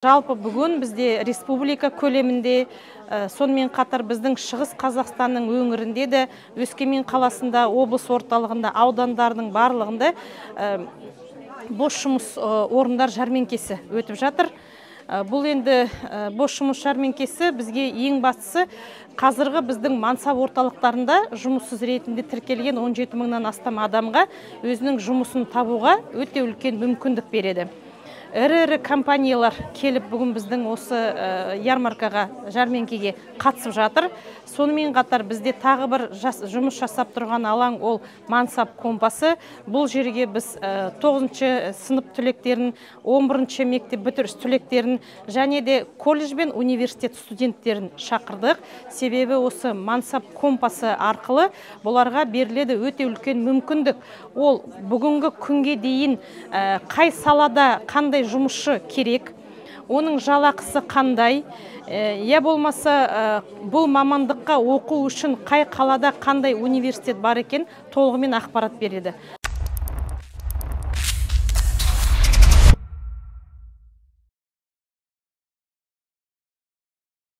Жалпы бүгін бізде республика көлемінде, сонымен қатар біздің Шығыс Қазақстанның өңірінде де, Өскемен қаласында, облыс орталығында, аудандардың барлығында бос жұмыс орындар жәрмеңкесі өтіп жатыр. Бұл енді бос жұмыс жәрмеңкесі бізге ең бастысы қазіргі біздің мансап орталықтарында жұмыссыз ретінде тіркелген 17 мыңнан астам адамға өзінің жұмысын табуға өте үлкен мүмкіндік береді. Ірі компаниялар келіп бүгін біздің осы ярмаркаға, жәрмеңкеге қатысып жатыр. Сонымен қатар бізде тағы бір жұмыс жасап тұрған алаң, ол мансап компасы. Бұл жерге біз 9-шы сынып түлектерін, 11-ші мектеп бітіріш түлектерін және де колледж бен университет студенттерін шақырдық. Себебі осы мансап компасы арқылы бұларға беріледі өте үлкен мүмкіндік. Ол бүгінгі күнге дейін қай салада қандай жұмысшы керек, оның жалақысы қандай, я болмаса бұл мамандыққа оқу үшін қай қалада қандай университет бар екен толығымен ақпарат береді.